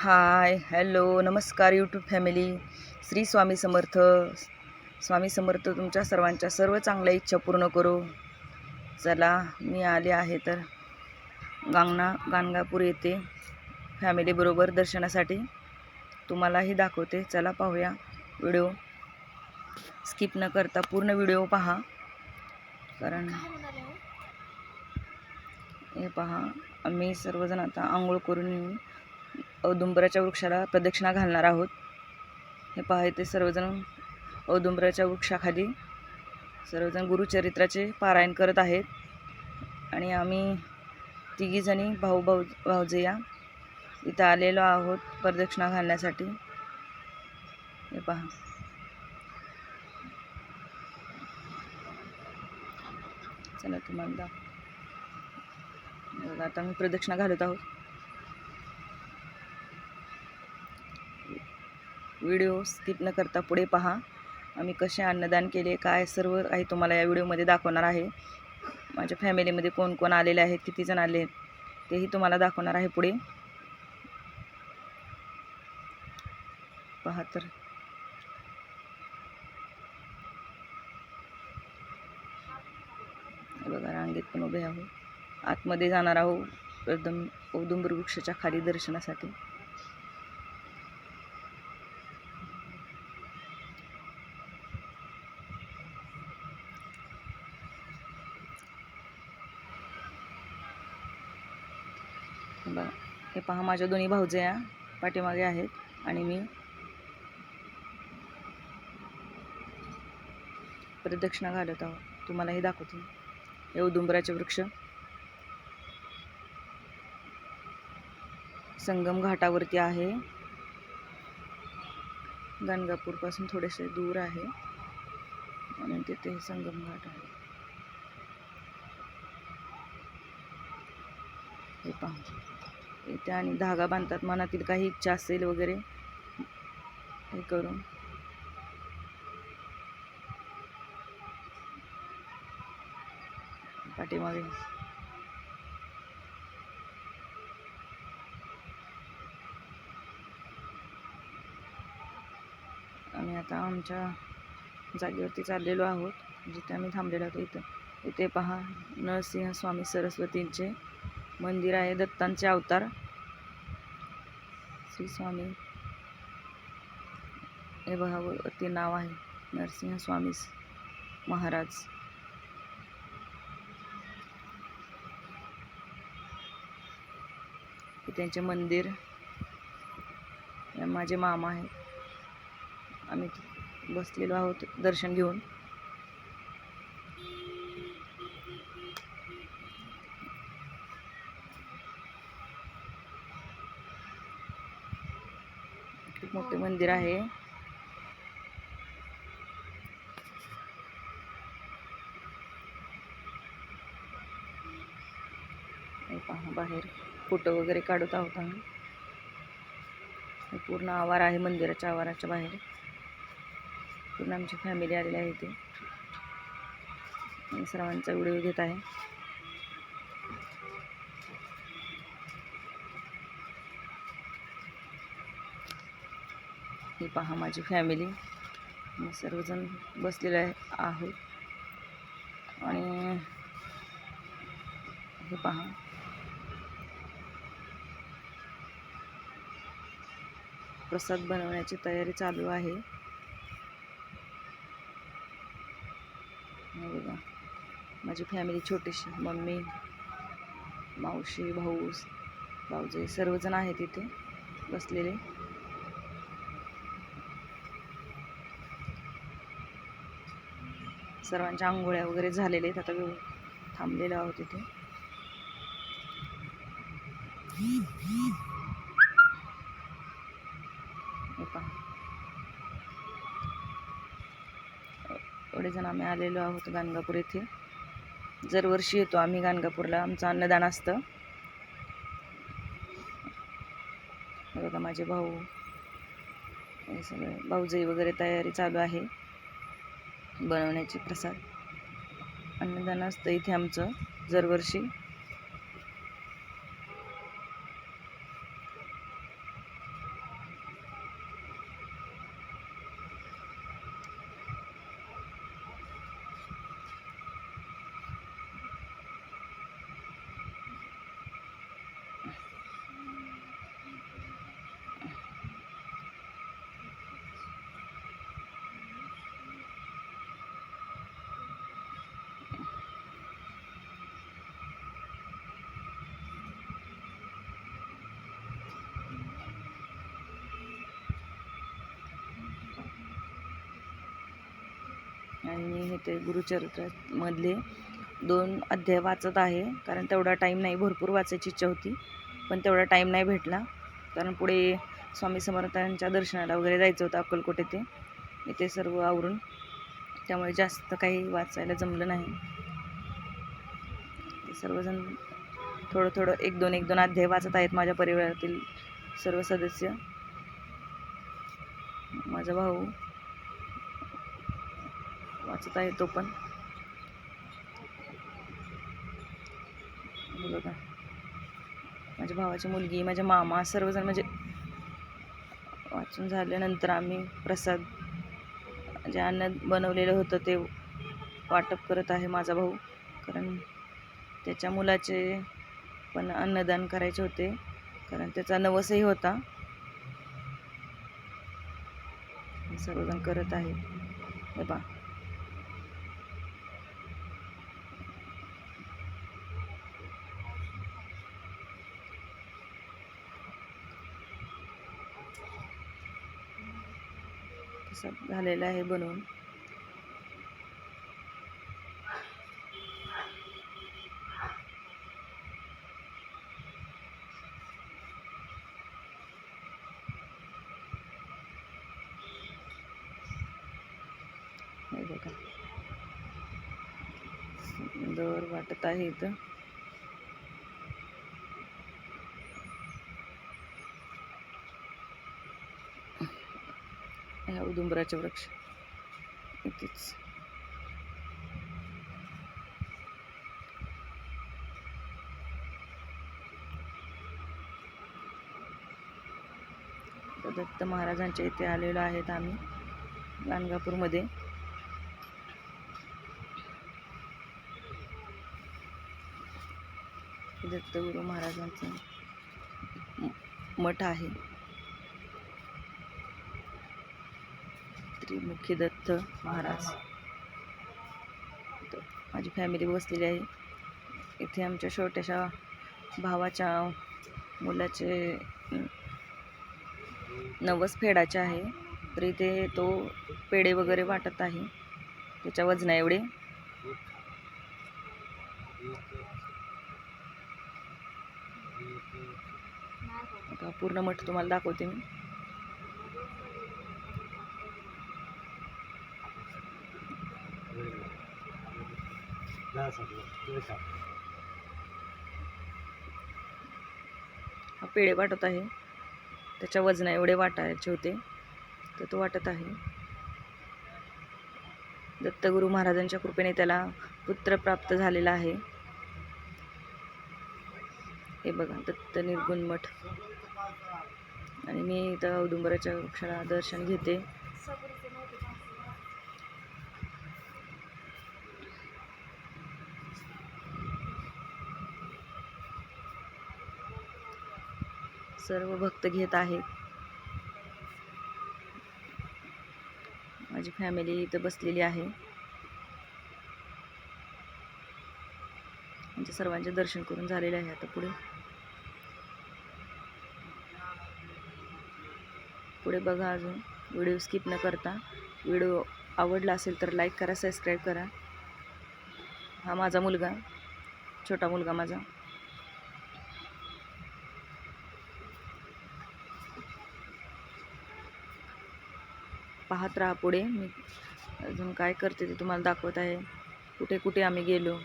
Hi hello नमस्कार YouTube family. Shri Swami Samarth. Swami Samarth तुमच्या सर्वांच्या सर्व चांगल्या इच्छा पूर्ण करो. चला मी आले आहे तर गाणगापूर येथे फॅमिलीबरोबर दर्शनासाठी. तुम्हालाही दाखवते. चला पाहूया व्हिडिओ. स्किप न करता पूर्ण व्हिडिओ पहा. कारण हे पहा, आम्ही सर्वजण आता आंघोळ करून औदुंबराच्या वृक्षाला प्रदक्षिणा घालणार आहोत. हे पहा, इथे सर्वजण औदुंबराच्या वृक्षाखाली सर्वजण गुरुचरित्राचे पारायण करत आहेत. आणि आम्ही तिघीजणी भाऊजया इथं आलेलो आहोत प्रदक्षिणा घालण्यासाठी. हे पहा, चला तुम्हाला आता मी प्रदक्षिणा घालत आहोत. व्हिडिओ स्किप न करता पुढे पहा. आम्ही कसे अन्नदान केले, काय सर्व काही तुम्हाला या व्हिडिओमध्ये दाखवणार आहे. माझ्या फॅमिलीमध्ये कोण कोण आलेले आहेत, किती जण आले तेही तुम्हाला दाखवणार आहे पुढे. पहा तर बघा, रांगेत पण उभे आहोत. आतमध्ये जाणार आहोत एकदम औदुंबर वृक्षाच्या खाली दर्शनासाठी. बघा, हे पहा, माझ्या दोन्ही भाऊजया पाठीमागे आहेत आणि मी प्रदक्षिणा घालत आहोत. तुम्हालाही दाखवते. हे औदुंबराचे वृक्ष संगम घाटावरती आहे. गाणगापूर पासून थोडेसे दूर आहे आणि तिथे संगम घाट आहे. हे पहा, इथे आणि धागा बांधतात. मनातील काही इच्छा असेल वगैरे हे करून. पाठीमागे आम्ही आता आमच्या जागेवरती चाललेलो आहोत, जिथे आम्ही थांबलेलो आहोत. इथे पहा, नरसिंह स्वामी सरस्वतींचे मंदिर आहे. दत्तांचे अवतार श्री स्वामी. हे बघा, वरती नाव आहे नरसिंह स्वामी महाराज. हे त्यांचे मंदिर. माझे मामा आहेत. आम्ही बसलेलो आहोत दर्शन घेऊन. खूप मोठे मंदिर आहे. पहा, बाहेर फोटो वगैरे काढत आहोत आम्ही. पूर्ण आवार आहे. मंदिराच्या आवाराच्या बाहेर पूर्ण आमची फॅमिली आलेली आहे. इथे मी सर्वांचा व्हिडिओ घेत आहे. ही पहा, माझी फॅमिली. मी सर्वजण बसलेले आहोत. आणि हे पहा, प्रसाद बनवण्याची तयारी चालू आहे. बघा, माझी फॅमिली छोटीशी, मम्मी, मावशी, भाऊजे सर्वजण आहेत इथे बसलेले. सर्वांच्या आंघोळ्या वगैरे झालेले आहेत. आता थांबलेलो आहोत इथे. एवढे जण आम्ही आलेलो आहोत गाणगापूर येथे. दरवर्षी येतो आम्ही गाणगापूरला. आमचं अन्नदान असतं. बघा, माझे भाऊ, हे सगळे भाऊजाई वगैरे तयारी चालू आहे बनवण्याची. प्रसाद अन्नदान असतं इथे आमचं दरवर्षी. ते गुरुचरित्रामधले 2 अध्याय वाचत आहे, कारण तेवढा टाईम नाही. भरपूर वाचायची इच्छा होती, पण तेवढा टाईम नाही भेटला, कारण पुढे स्वामी समर्थांच्या दर्शनाला वगैरे जायचं होतं अक्कलकोट येथे. इथे सर्व आवरून, त्यामुळे जास्त काही वाचायला जमलं नाही. ते सर्वजण थोडं थोडं 1-2 अध्याय वाचत आहेत. माझ्या परिवारातील सर्व सदस्य. माझा भाऊ वाचत आहे तो पण. बघा, माझ्या भावाची मुलगी, माझ्या मामा, सर्वजण म्हणजे वाचून झाल्यानंतर आम्ही प्रसाद, जे अन्न बनवलेलं होतं ते वाटप करत आहे माझा भाऊ, कारण त्याच्या मुलाचे पण अन्नदान करायचे होते, कारण त्याचा नवसही होता. सर्वजण करत आहे. हे पहा, झालेलं आहे बनवून. हे बघा, सुंदर वाटत आहे इथं. ह्या औदुंबराचे वृक्ष इथेच. दत्त महाराजांच्या इथे आलेलो आहेत आम्ही, गाणगापूरमध्ये. दत्तगुरू महाराजांचा मठ आहे. त्रिमुखी दत्त महाराज. माझी फॅमिली बसलेली आहे इथे. आमच्या छोट्याशा भावाच्या मुलाचे नवस फेडायचे आहे, तर इथे तो पेढे वगैरे वाटत आहे, त्याच्या वजना एवढे. आता पूर्ण मठ तुम्हाला दाखवते मी. हा पेढे वाटत आहे, त्याच्या वजना एवढे वाटायचे होते, तर तो वाटत आहे. दत्तगुरू महाराजांच्या कृपेने त्याला पुत्र प्राप्त झालेला आहे. हे बघा, दत्त निर्गुण मठ. आणि मी इथं औदुंबराच्या वृक्षाला दर्शन घेते. सर्व भक्त घेत आहेत. माझी फॅमिली इथं बसलेली आहे. म्हणजे सर्वांचे दर्शन करून झालेले आहे. आता पुढे बघा. अजून व्हिडिओ स्किप न करता. व्हिडिओ आवडला असेल तर लाईक करा, सबस्क्राईब करा. हा माझा मुलगा, छोटा मुलगा माझा. पाहत राहा पुढे. मी अजून काय करते ते तुम्हाला दाखवत आहे. कुठे कुठे आम्ही गेलो.